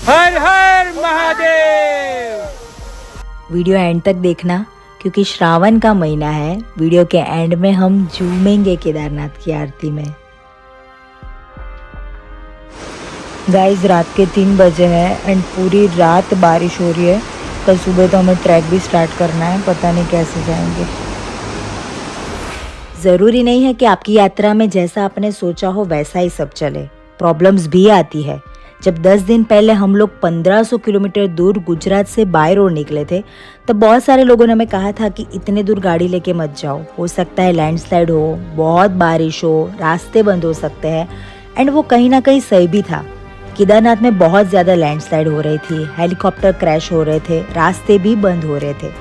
Her her Mahadev. Video and तक देखना क्योंकि श्रावण का महीना है। वीडियो के एंड में हम झूमेंगे केदारनाथ की आरती में। गाइस रात के 3 बजे हैं एंड पूरी रात बारिश हो रही है। कल सुबह तो हमें ट्रैक भी स्टार्ट करना है, पता नहीं कैसे जाएंगे। ज़रूरी नहीं है कि आपकी यात्रा में जैसा आपने सोचा हो वैसा ही सब चले, प्रॉब्लम्स भी आती है। जब 10 दिन पहले हम लोग 1500 किलोमीटर दूर गुजरात से बाय रोड निकले थे तब बहुत सारे लोगों ने हमें कहा था कि इतने दूर गाड़ी लेके मत जाओ, हो सकता है लैंडस्लाइड हो, बहुत बारिश हो, रास्ते बंद हो सकते हैं। एंड वो कहीं ना कहीं सही भी था। केदारनाथ में बहुत ज़्यादा लैंडस्लाइड हो रही थी, हेलीकॉप्टर क्रैश हो रहे थे, रास्ते भी बंद हो रहे थे।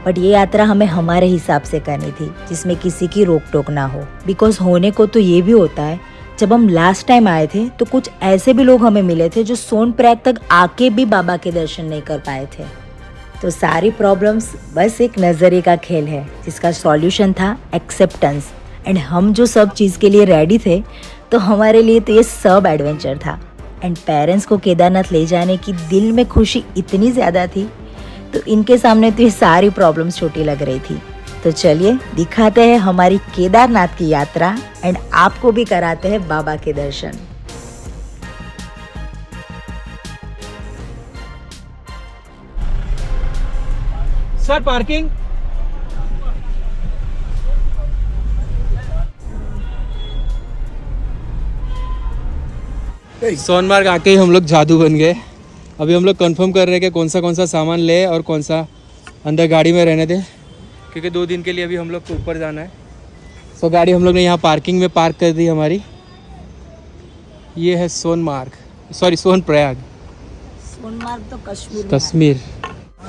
बट ये यात्रा हमें हमारे हिसाब से करनी थी जिसमें किसी की रोक टोक ना हो। बिकॉज होने को तो ये भी होता है, जब हम लास्ट टाइम आए थे तो कुछ ऐसे भी लोग हमें मिले थे जो सोनप्रयाग तक आके भी बाबा के दर्शन नहीं कर पाए थे। तो सारी प्रॉब्लम्स बस एक नज़रिए का खेल है जिसका सॉल्यूशन था एक्सेप्टेंस। एंड हम जो सब चीज़ के लिए रेडी थे तो हमारे लिए तो ये सब एडवेंचर था। एंड पेरेंट्स को केदारनाथ ले जाने की दिल में खुशी इतनी ज़्यादा थी तो इनके सामने तो ये सारी प्रॉब्लम्स छोटी लग रही थी। तो चलिए दिखाते हैं हमारी केदारनाथ की यात्रा एंड आपको भी कराते हैं बाबा के दर्शन। Sir parking. सोनमार्ग आके ही हम लोग जादू बन गए। अभी हम लोग कंफर्म कर रहे हैं कि कौन सा सामान ले और कौन सा अंदर गाड़ी में रहने दे, क्योंकि 2 दिन के लिए अभी हम लोग को ऊपर जाना है। तो गाड़ी हम लोग ने यहाँ पार्किंग में पार्क कर दी हमारी। ये है सोनप्रयाग। सोनमार्ग तो कश्मीर।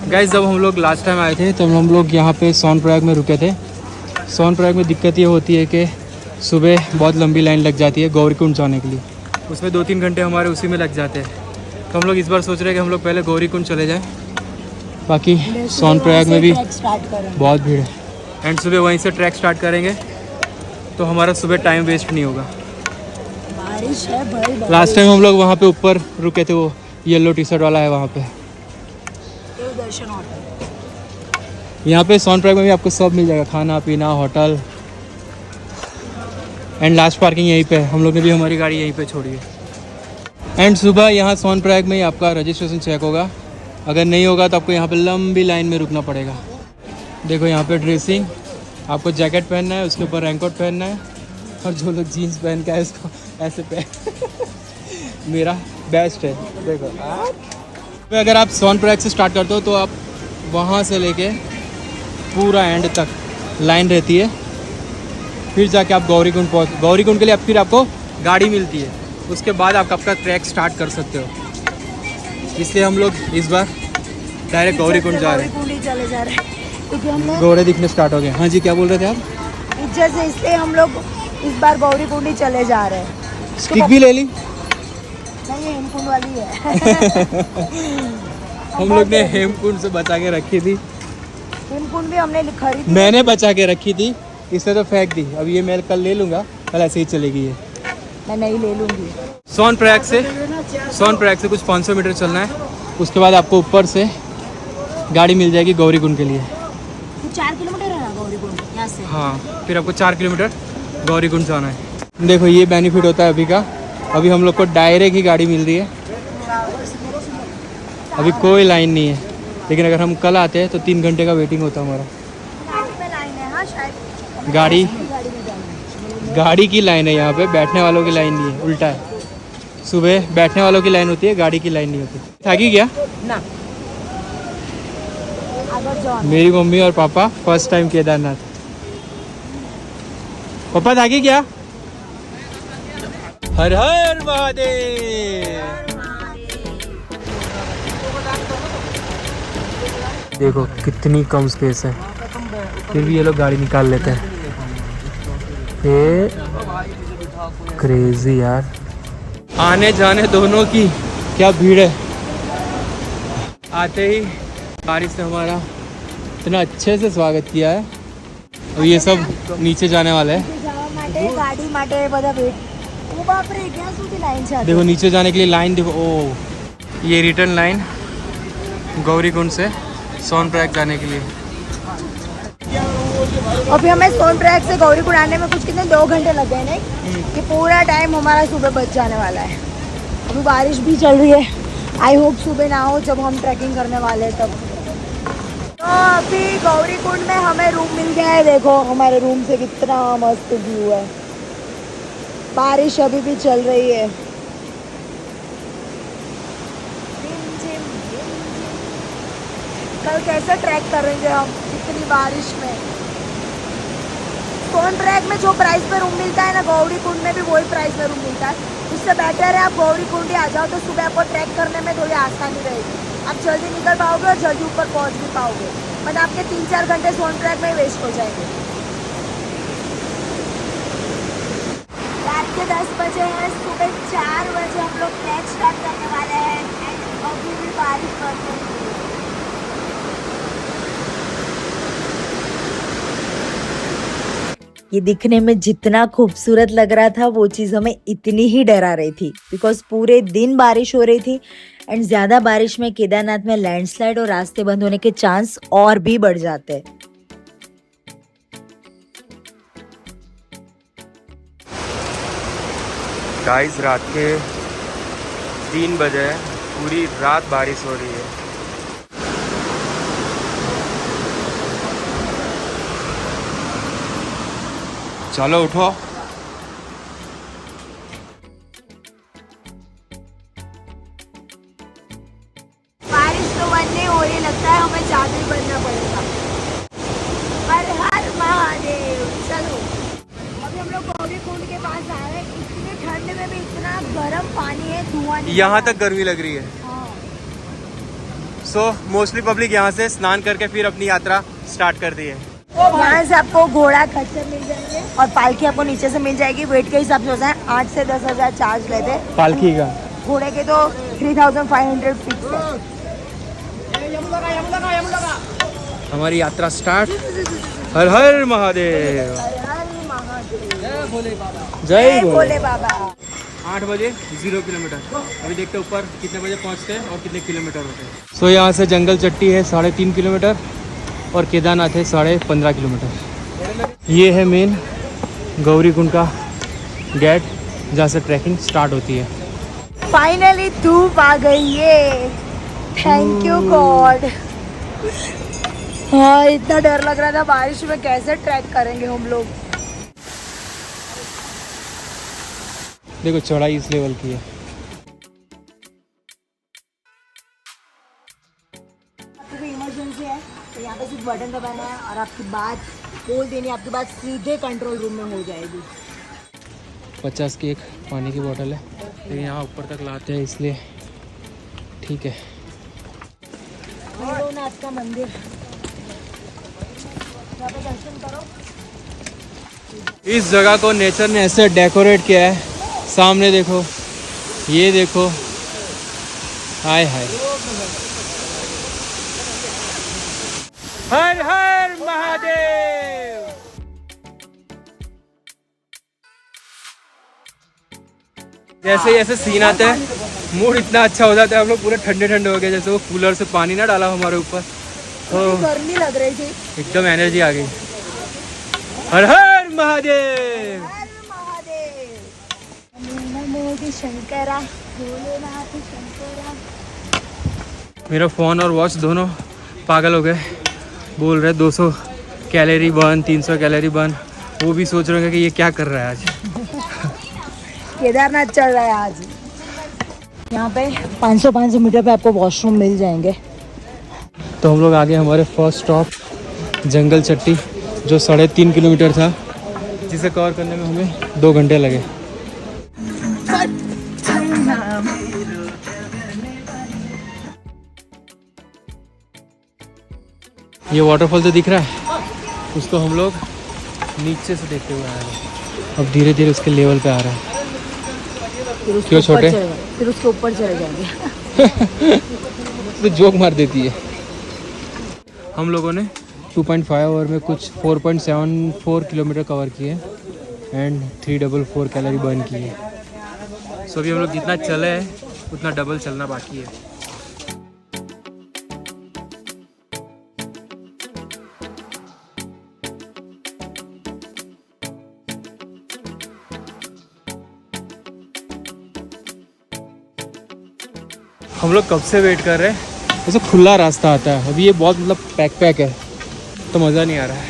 गाइस जब हम लोग लास्ट टाइम आए थे तब हम लोग यहाँ पे सोनप्रयाग में रुके थे। सोनप्रयाग में दिक्कत ये होती है कि सुबह बहुत लंबी लाइन लग जाती है गौरीकुंड जाने के लिए, उसमें 2-3 घंटे हमारे उसी में लग जाते हैं। तो हम लोग इस बार सोच रहे हैं कि हम लोग पहले गौरीकुंड चले जाएं, बाकी सोनप्रयाग में भी बहुत भीड़ है। एंड सुबह वहीं से ट्रैक स्टार्ट करेंगे तो हमारा सुबह टाइम वेस्ट नहीं होगा। बारिश है भाई। लास्ट टाइम हम लोग वहाँ पे ऊपर रुके थे, वो येलो टी शर्ट वाला है वहाँ पे। यहाँ पे सोनप्रयाग में भी आपको सब मिल जाएगा, खाना पीना, होटल। एंड लास्ट पार्किंग यहीं पे है, हम लोग ने भी हमारी गाड़ी यहीं पे छोड़ी है। एंड सुबह यहाँ सोनप्रयाग में ही आपका रजिस्ट्रेशन चेक होगा, अगर नहीं होगा तो आपको यहाँ पे लंबी लाइन में रुकना पड़ेगा। देखो यहाँ पे ड्रेसिंग, आपको जैकेट पहनना है, उसके ऊपर रेनकोट पहनना है, और जो लोग जीन्स पहन के आए उसको ऐसे पहन मेरा बेस्ट है। देखो तो अगर आप सोनप्रयाग से स्टार्ट करते हो तो आप वहाँ से लेके पूरा एंड तक लाइन रहती है, फिर जाके आप गौरीकुंड गौरीकुंड के लिए फिर आपको गाड़ी मिलती है, उसके बाद आप आपका ट्रैक स्टार्ट कर सकते हो। इसलिए हम लोग इस बार डायरेक्ट गौरीकुंड जा रहे हैं क्योंकि हमने घोड़े दिखने स्टार्ट हो गए। हाँ जी, क्या बोल रहे थे आप? इज्जत से, इसलिए हम लोग इस बार गौरीकुंड ही चले जा रहे हैं। स्टिक भी ले ली? नहीं, ये हेमकुंड वाली है। हम लोग ने हेमकुंड से बचा के रखी थी। हेमकुंड भी हमने खरीदी, मैंने बचा के रखी थी, इसने तो फेंक दी। अब ये मैं कल ले लूँगा, कल ऐसे ही चलेगी ये। मैं नहीं ले लूँगी। सोनप्रयाग से कुछ 500 मीटर चलना है, उसके बाद आपको ऊपर से गाड़ी मिल जाएगी गौरीकुंड के लिए। 4 किलोमीटर है ना गौरीकुंड यहाँ से? हाँ, फिर आपको 4 किलोमीटर गौरीकुंड जाना है। देखो ये बेनिफिट होता है अभी का, अभी हम लोग को डायरेक्ट ही गाड़ी मिल रही है, अभी कोई लाइन नहीं है। लेकिन अगर हम कल आते हैं तो 3 घंटे का वेटिंग होता हमारा। गाड़ी की लाइन है यहाँ पे, बैठने वालों की लाइन नहीं है, उल्टा है। सुबह बैठने वालों की लाइन होती है, गाड़ी की लाइन नहीं होती। थाकी क्या ना? मेरी मम्मी और पापा फर्स्ट टाइम केदारनाथ। पापा थाकी क्या? हर हर महादेव। देखो कितनी कम स्पेस है, फिर भी ये लोग गाड़ी निकाल लेते हैं। ये क्रेजी यार, आने जाने दोनों की क्या भीड़ है। आते ही बारिश ने हमारा इतना अच्छे से स्वागत किया है। अब ये सब नीचे जाने वाला है। गाड़ी माटे बधा वेट। ओ बाप रे, क्या સુધી लाइन છે? देखो नीचे जाने के लिए लाइन देखो। ओ ये रिटर्न लाइन गौरीकुंड से सोनप्रयाग जाने के लिए। अभी हमें सोनप्रयाग से गौरीकुंड आने में कुछ कितने 2 घंटे लग गए नहीं, कि पूरा टाइम हमारा सुबह बच जाने वाला है। अभी बारिश भी चल रही है, आई होप सुबह ना हो जब हम ट्रैकिंग करने वाले हैं तब। तो अभी गौरीकुंड में हमें रूम मिल गया है। देखो हमारे रूम से कितना मस्त व्यू है। बारिश अभी भी चल रही है। कल कैसे ट्रैक करेंगे हम इतनी बारिश में। सोनप्रयाग में जो प्राइस पे रूम मिलता है ना, गौरीकुंड में भी वही प्राइस में रूम मिलता है। उससे बेटर है आप गौरीकुंड ही आ जाओ, तो सुबह आपको ट्रैक करने में थोड़ी आसानी रहेगी। आप जल्दी निकल पाओगे और जल्दी ऊपर पहुंच भी पाओगे, वरना आपके 3-4 घंटे सोनप्रयाग में वेस्ट हो जाएंगे। रात के 10 बजे हैं, सुबह 4 बजे हम लोग ट्रैक स्टार्ट करने वाले हैं। अभी भी बारिश पड़ रही है। ये दिखने में जितना खूबसूरत लग रहा था वो चीज़ हमें इतनी ही डरा रही थी, बिकॉज पूरे दिन बारिश हो रही थी एंड ज़्यादा बारिश में केदारनाथ में लैंडस्लाइड और रास्ते बंद होने के चांस और भी बढ़ जाते हैं। गाइस रात के 3 बजे पूरी रात बारिश हो रही है। चलो उठो। बारिश तो बंद नहीं हो रही, लगता है हमें चादर बनना पड़ेगा। हर हर महादेव। चलो अभी हम लोग गौरीकुंड के पास आ रहे हैं। इतनी ठंड में भी इतना गर्म पानी है, धुआं यहाँ तक गर्मी लग रही है। सो मोस्टली पब्लिक यहाँ से स्नान करके फिर अपनी यात्रा स्टार्ट कर दी है। यहाँ से आपको घोड़ा खच्चर मिल जाएंगे और पालकी आपको नीचे से मिल जाएगी। वेट के हिसाब से होता है 8 से 10 हज़ार चार्ज लेते हैं पालकी का। घोड़े के तो 3500 फिक्स है। हमारी यात्रा स्टार्ट। हर हर महादेव। जय भोले बाबा। 8 बजे 0 किलोमीटर। अभी देखते हैं ऊपर कितने बजे पहुँचते हैं और कितने किलोमीटर होते हैं। सो यहाँ से जंगल चट्टी है 3.5 किलोमीटर और केदारनाथ है 15.5 किलोमीटर। ये है मेन गौरीकुंड का गेट जहाँ से ट्रैकिंग स्टार्ट होती है। फाइनली धूप आ गई है। Thank you God. हाँ इतना डर लग रहा था बारिश में, कैसे ट्रैक करेंगे हम लोग। देखो चढ़ाई इस लेवल की है। इमरजेंसी है तो यहाँ पे सिर्फ बटन दबाना है और आपकी बात बोल देनी, आपकी बात सीधे कंट्रोल रूम में हो जाएगी। 50 की एक पानी की बोतल है, लेकिन यहाँ ऊपर तक लाते हैं इसलिए ठीक है। भैरवनाथ का मंदिर, यहाँ पे दर्शन करो। इस जगह को नेचर ने ऐसे डेकोरेट किया है। सामने देखो, ये देखो, हाय हाय। हर हर महादेव। जैसे जैसे सीन आता है मूड इतना अच्छा हो जाता है। हम लोग पूरे ठंडे ठंडे हो गए, जैसे वो कूलर से पानी ना डाला हमारे ऊपर तो गर्मी लग रही थी, एकदम एनर्जी आ गई। हर हर महादेव। शंकरा भोलेनाथ शंकरा। मेरा फ़ोन और वॉच दोनों पागल हो गए, बोल रहे 200 कैलोरी बर्न, 300 कैलोरी बर्न। वो भी सोच रहे हैं कि ये क्या कर रहा है आज। केदारनाथ चल रहा है आज। यहाँ पे 500 मीटर पे आपको वॉशरूम मिल जाएंगे। तो हम लोग आगे हमारे फर्स्ट स्टॉप जंगल चट्टी, जो 3.5 किलोमीटर था, जिसे कवर करने में हमें 2 घंटे लगे। ये वाटरफॉल तो दिख रहा है, उसको हम लोग नीचे से देखते हुए आ रहे हैं। अब धीरे धीरे उसके लेवल पे आ रहा है। क्यों छोटे? फिर उसके ऊपर चले जाएंगे। तो जोक मार देती है। हम लोगों ने 2.5 आवर में कुछ 4.74 किलोमीटर कवर किए एंड 344 कैलोरी बर्न की है। सो अभी हम लोग जितना चले हैं उतना डबल चलना बाकी है। हम लोग कब से वेट कर रहे हैं। वैसे खुला रास्ता आता है, अभी ये बहुत मतलब पैक है तो मज़ा नहीं आ रहा है।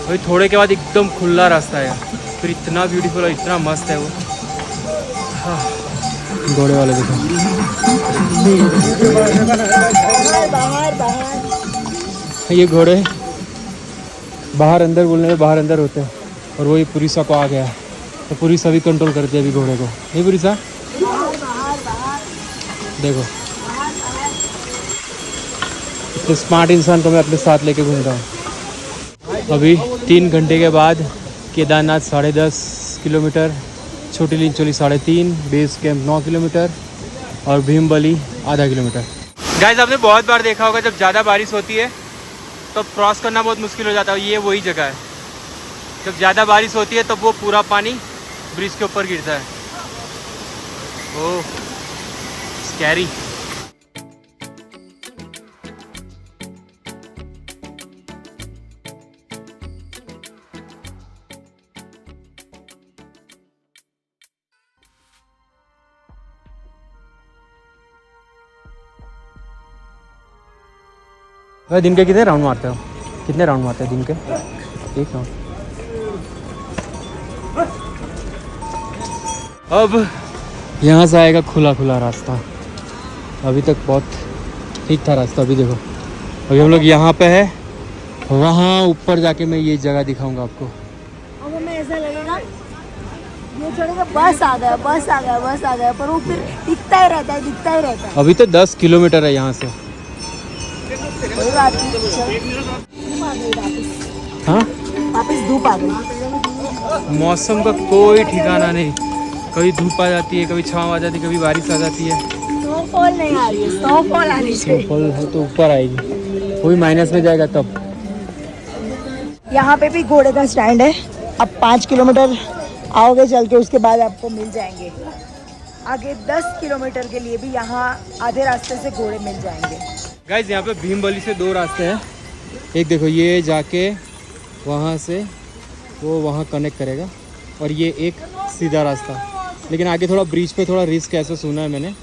अभी थोड़े के बाद एकदम खुला रास्ता है, फिर इतना ब्यूटीफुल और इतना मस्त है वो। हाँ, घोड़े वाले देखो। ये घोड़े बाहर अंदर बोलने में बाहर अंदर होते हैं, और वो ये पुलिसा को आ गया है तो पुलिसा भी कंट्रोल करती है अभी घोड़े को। नहीं पुलिसा, देखो इतने स्मार्ट इंसान को मैं अपने साथ लेके घूम रहा हूँ। अभी 3 घंटे के बाद केदारनाथ 10.5 किलोमीटर, छोटी लिंचोली 3.5, बेस कैंप 9 किलोमीटर और भीमबली आधा किलोमीटर। गाइस आपने बहुत बार देखा होगा जब ज़्यादा बारिश होती है तो क्रॉस करना बहुत मुश्किल हो जाता है। ये वही जगह है, जब ज़्यादा बारिश होती है तब वो पूरा पानी ब्रिज के ऊपर गिरता है। ओह स्कैरी। भाई दिन के कितने राउंड मारते हो? कितने राउंड मारते हैं दिन के? 1 राउंड। अब यहाँ से आएगा खुला रास्ता। अभी तक बहुत ठीक था रास्ता। अभी देखो, अभी हम लोग यहाँ पे है, वहाँ ऊपर जाके मैं ये जगह दिखाऊंगा आपको। अब हमें ऐसा लगेगा ये चढ़ेगा बस आ गया, पर वो फिर दिखता ही रहता है। अभी तो 10 किलोमीटर है यहाँ से। हाँ, वापस धूप आ गई। मौसम का कोई ठिकाना नहीं, कभी धूप आ जाती है, कभी छाँव आ जाती है, कभी बारिश आ जाती है। स्नोफॉल नहीं आ रही है, स्नोफॉल आनी चाहिए। स्नोफॉल है तो ऊपर आएगी, वो भी माइनस में जाएगा तब। यहाँ पे भी घोड़े का स्टैंड है। अब 5 किलोमीटर आओगे चल के, उसके बाद आपको मिल जाएंगे। आगे 10 किलोमीटर के लिए भी यहाँ आधे रास्ते से घोड़े मिल जाएंगे। गाइस यहाँ पे भीमबली से 2 रास्ते हैं। एक देखो ये जाके वहाँ से वो वहाँ कनेक्ट करेगा, और ये एक सीधा रास्ता। लेकिन आगे थोड़ा ब्रिज पे थोड़ा रिस्क है, ऐसा सुना है मैंने।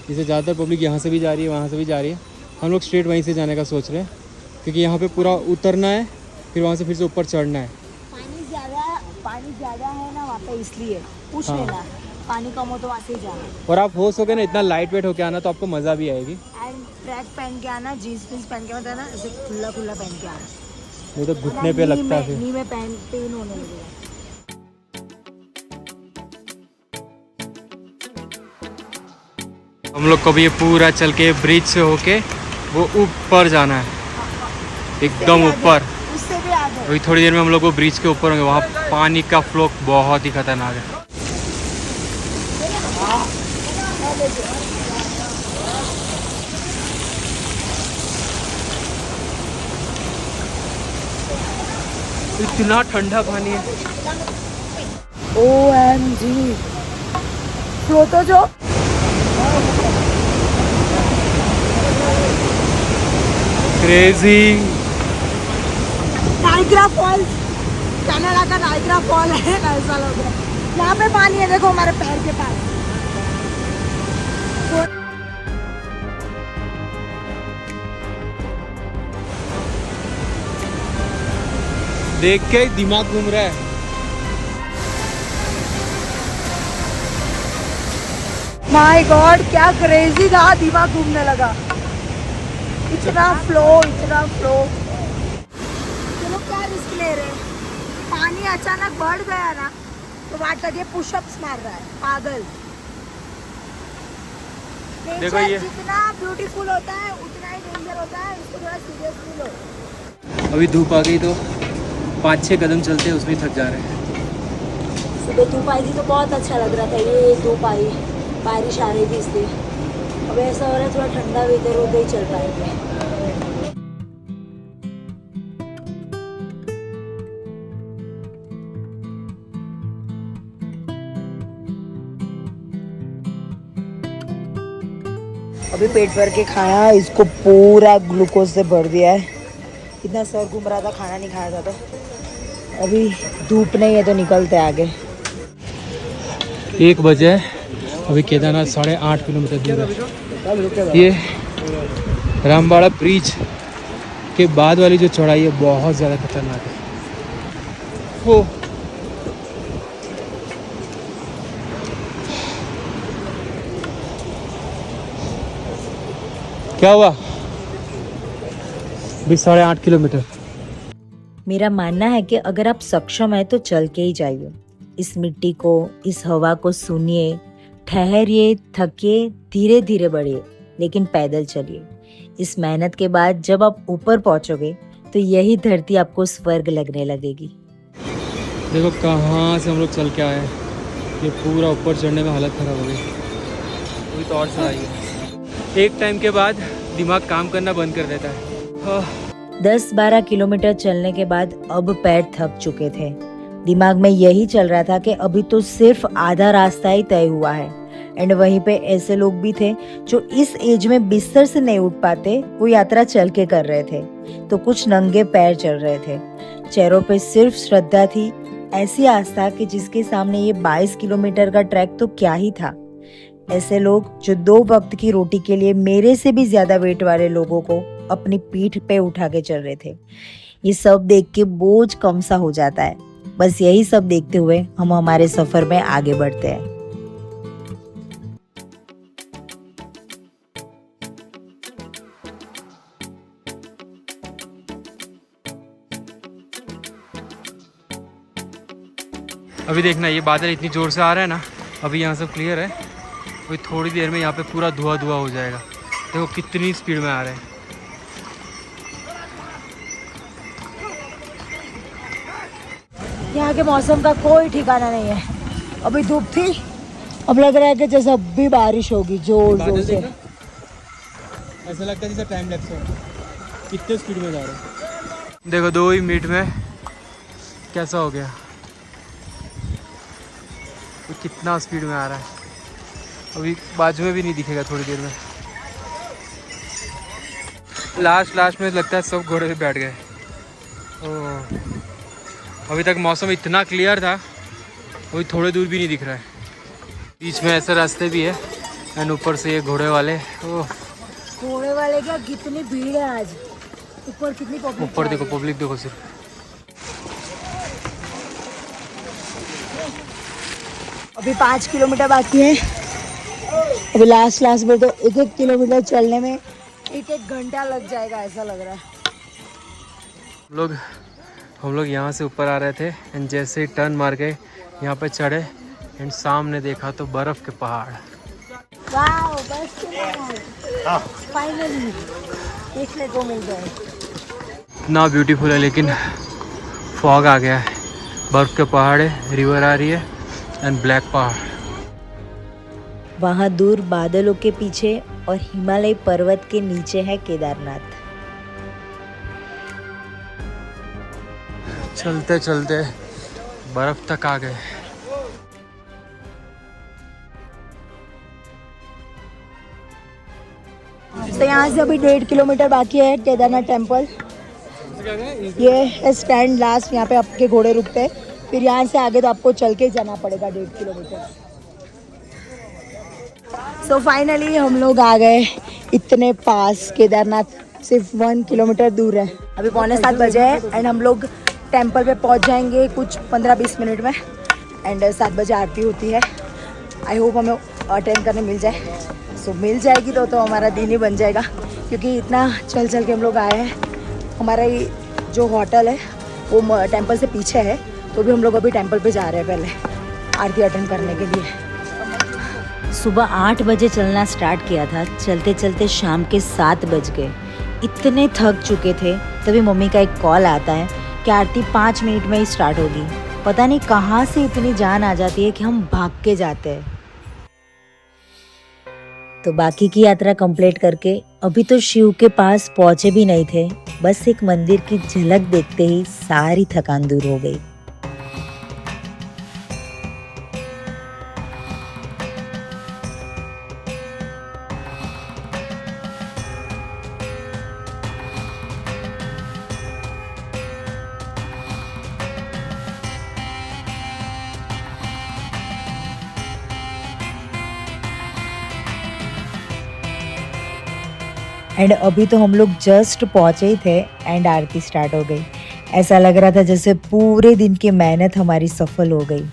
जैसे ज़्यादातर पब्लिक यहाँ से भी जा रही है, वहाँ से भी जा रही है। हम लोग स्ट्रेट वहीं से जाने का सोच रहे हैं, क्योंकि यहाँ पे पूरा उतरना है, फिर वहाँ से फिर से ऊपर चढ़ना है। पानी ज़्यादा है ना वहाँ पे, इसलिए पूछ लेना। पानी कम हो तो वहाँ से ही जाना। और आप हो सके ना इतना लाइट वेट होके आना तो आपको मज़ा भी आएगी। एंड ट्रैक पहन के आना, जीन्स पहन के मत आना, ऐसे खुला पहन के आना। नहीं तो घुटने पे लगता है, नी में पेन होने लगेगा। हम लोग को भी ये पूरा चल के ब्रिज से होके वो ऊपर जाना है, एकदम ऊपर। उससे भी आगे। अभी थोड़ी देर में हम लोग वो ब्रिज के ऊपर होंगे। वहाँ पानी का फ्लो बहुत ही खतरनाक है। इतना ठंडा पानी है। OMG, फ्लो तो जो क्रेजी। नाइग्रा फॉल्स, कनाडा का नाइग्रा फॉल है, ऐसा लग रहा है। यहाँ पे पानी है, देखो हमारे पैर के पास। देख के दिमाग घूम रहा है। माय गॉड, क्या क्रेजी था, दिमाग घूमने लगा। इतना फ्लो। चलो क्या रिस्क ले रहे हैं। पानी अचानक बढ़ गया ना तो वाटर ये पुशअप्स मार रहा है, पागल। देखो ये जितना ब्यूटीफुल होता है उतना ही डेंजर होता है, इसको थोड़ा सीरियसली लो। अभी धूप आ गई तो 5-6 कदम चलते हैं उसमें थक जा रहे हैं। सुबह धूप आई थी तो बहुत अच्छा लग रहा था, ये धूप आई, बारिश आ रही थी इसलिए। अब ऐसा हो रहा है थोड़ा ठंडा भी, इधर उधर ही चल पाएंगे। अभी पेट भर के खाया, इसको पूरा ग्लूकोज से भर दिया है। इतना सर घूम रहा था, खाना नहीं खाया था। तो अभी धूप नहीं है तो निकलते आगे। 1 बजे अभी केदारनाथ 8.5 किलोमीटर दूर है। ये रामबाड़ा ब्रिज के बाद वाली जो चौड़ाई है बहुत ज़्यादा खतरनाक है। वो क्या हुआ? भी 8.5 किलोमीटर। मेरा मानना है कि अगर आप सक्षम है तो चल के ही जाइए। इस मिट्टी को, इस हवा को सुनिए, ठहरिए, थकिए, धीरे धीरे बढ़िए, लेकिन पैदल चलिए। इस मेहनत के बाद जब आप ऊपर पहुंचोगे तो यही धरती आपको स्वर्ग लगने लगेगी। देखो कहाँ से हम लोग चल के आए। ये पूरा ऊपर चढ़ने में हालत खराब हो गई। अभी तो और चढ़ाई है। एक टाइम के बाद दिमाग काम करना बंद कर देता है। 10-12 किलोमीटर चलने के बाद अब पैर थक चुके थे। दिमाग में यही चल रहा था कि अभी तो सिर्फ आधा रास्ता ही तय हुआ है। एंड वहीं पे ऐसे लोग भी थे जो इस एज में बिस्तर से नहीं उठ पाते, वो यात्रा चल के कर रहे थे। तो कुछ नंगे पैर चल रहे थे। चेहरों पे सिर्फ श्रद्धा थी, ऐसी आस्था कि जिसके सामने ये 22 किलोमीटर का ट्रैक तो क्या ही था। ऐसे लोग जो 2 वक्त की रोटी के लिए मेरे से भी ज्यादा वेट वाले लोगों को अपनी पीठ पे उठा के चल रहे थे। ये सब देख के बोझ कम सा हो जाता है। बस यही सब देखते हुए हम हमारे सफर में आगे बढ़ते हैं। अभी देखना, ये बादल इतनी ज़ोर से आ रहा है ना, अभी यहाँ सब क्लियर है। अभी थोड़ी देर में यहाँ पे पूरा धुआं धुआं हो जाएगा। देखो कितनी स्पीड में आ रहा है। यहाँ के मौसम का कोई ठिकाना नहीं है। अभी धूप थी, अब लग रहा है कि जैसे अब भी बारिश होगी जोर जोर से। ऐसा लगता है जैसे टाइम लैप्स हो। कितने स्पीड में जा रहे हैं। देखो 2 ही मिनट में कैसा हो गया। तो कितना स्पीड में आ रहा है। अभी बाजू में भी नहीं दिखेगा थोड़ी देर में। लास्ट में लगता है सब घोड़े पे बैठ गए। ओह, अभी तक मौसम इतना क्लियर था, अभी थोड़े दूर भी नहीं दिख रहा है। बीच में ऐसे रास्ते भी है एंड ऊपर से ये घोड़े वाले। ओह, घोड़े वाले क्या, कितनी भीड़ है आज। ऊपर कितनी पब्लिक। ऊपर देखो, पब्लिक देखो सिर्फ। अभी 5 किलोमीटर बाकी है। अभी लास्ट में तो 1-1 किलोमीटर चलने में 1-1 घंटा लग जाएगा, ऐसा लग रहा है। हम लोग यहाँ से ऊपर आ रहे थे एंड जैसे ही टर्न मार के यहाँ पे चढ़े एंड सामने देखा तो बर्फ़ के पहाड़। वाओ, बस फाइनली देखने को मिल गए। इतना ब्यूटीफुल है, लेकिन फॉग आ गया है। बर्फ़ के पहाड़ है, रिवर आ रही है एंड ब्लैक पहाड़। वहाँ दूर बादलों के पीछे और हिमालय पर्वत के नीचे है केदारनाथ। चलते चलते बर्फ तक आ गए। तो यहाँ से अभी 1.5 किलोमीटर बाकी है केदारनाथ टेम्पल। ये है स्टैंड लास्ट, यहाँ पे आपके घोड़े रुकते हैं। फिर यहाँ से आगे तो आपको चल के जाना पड़ेगा 1.5 किलोमीटर। सो फाइनली हम लोग आ गए इतने पास। केदारनाथ सिर्फ 1 किलोमीटर दूर है। अभी 6:45 बजे है एंड हम लोग टेम्पल पे पहुँच जाएंगे कुछ 15-20 मिनट में। एंड 7 बजे आरती होती है। आई होप हमें अटेंड करने मिल जाए। सो मिल जाएगी तो हमारा दिन ही बन जाएगा, क्योंकि इतना चल के हम लोग आए हैं। हमारा जो होटल है वो टेम्पल से पीछे है, तो भी हम लोग अभी टेम्पल पे जा रहे हैं पहले आरती अटेंड करने के लिए। सुबह 8 बजे चलना स्टार्ट किया था, चलते चलते शाम के 7 बज गए। इतने थक चुके थे, तभी मम्मी का एक कॉल आता है कि आरती 5 मिनट में ही स्टार्ट होगी। पता नहीं कहाँ से इतनी जान आ जाती है कि हम भाग के जाते हैं। तो बाकी की यात्रा कंप्लीट करके अभी तो शिव के पास पहुंचे भी नहीं थे, बस एक मंदिर की झलक देखते ही सारी थकान दूर हो गई। एंड अभी तो हम लोग जस्ट पहुँचे ही थे एंड आरती स्टार्ट हो गई। ऐसा लग रहा था जैसे पूरे दिन की मेहनत हमारी सफल हो गई।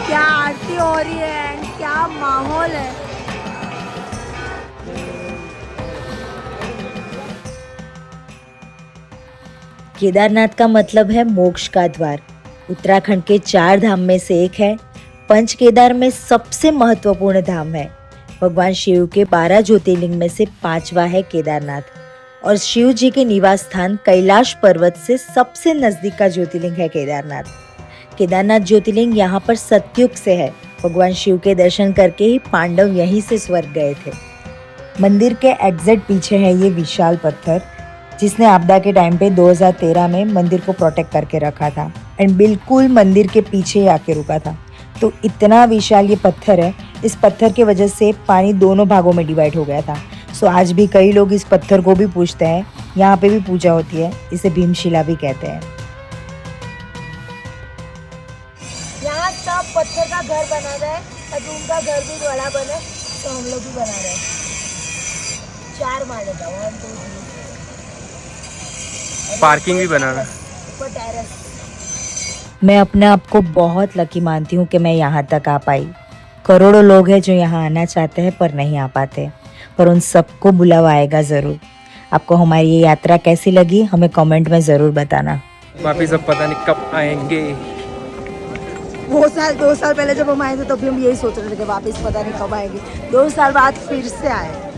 क्या आरती हो रही है एंड क्या माहौल है। केदारनाथ का मतलब है मोक्ष का द्वार। उत्तराखंड के 4 धाम में से एक है। पंच केदार में सबसे महत्वपूर्ण धाम है। भगवान शिव के 12 ज्योतिर्लिंग में से 5वां है केदारनाथ और शिव जी के निवास स्थान कैलाश पर्वत से सबसे नजदीक का ज्योतिर्लिंग है केदारनाथ। केदारनाथ ज्योतिर्लिंग यहाँ पर सतयुग से है। भगवान शिव के दर्शन करके ही पांडव यहीं से स्वर्ग गए थे। मंदिर के एग्जैक्ट पीछे है ये विशाल पत्थर जिसने आपदा के टाइम पे 2013 में मंदिर को प्रोटेक्ट करके रखा था एंड बिल्कुल मंदिर के पीछे ही आके रुका था। तो इतना विशाल ये पत्थर है। इस पत्थर की वजह से पानी दोनों भागों में डिवाइड हो गया था। सो आज भी कई लोग इस पत्थर को भी पूजते हैं। यहाँ पे भी पूजा होती है। इसे भीमशिला भी कहते हैं। यहाँ सब पत्थर का घर बना रहा है और उनका घर भी बड़ा बना, तो हम लोग भी बना रहे हैं। 4 माले का 1 2 3 पार्किंग भी बना रहा है। ऊपर टेरेस। मैं अपने आप को बहुत लकी मानती हूँ कि मैं यहाँ तक आ पाई। करोड़ों लोग हैं जो यहाँ आना चाहते हैं पर नहीं आ पाते, पर उन सबको बुलावा आएगा ज़रूर। आपको हमारी ये यात्रा कैसी लगी हमें कमेंट में ज़रूर बताना। वापिस अब पता नहीं कब आएंगे। वो 2 साल पहले जब हम आए थे तब भी हम यही सोच रहे थे कि वापस पता नहीं कब आएंगे। 2 साल बाद फिर से आए।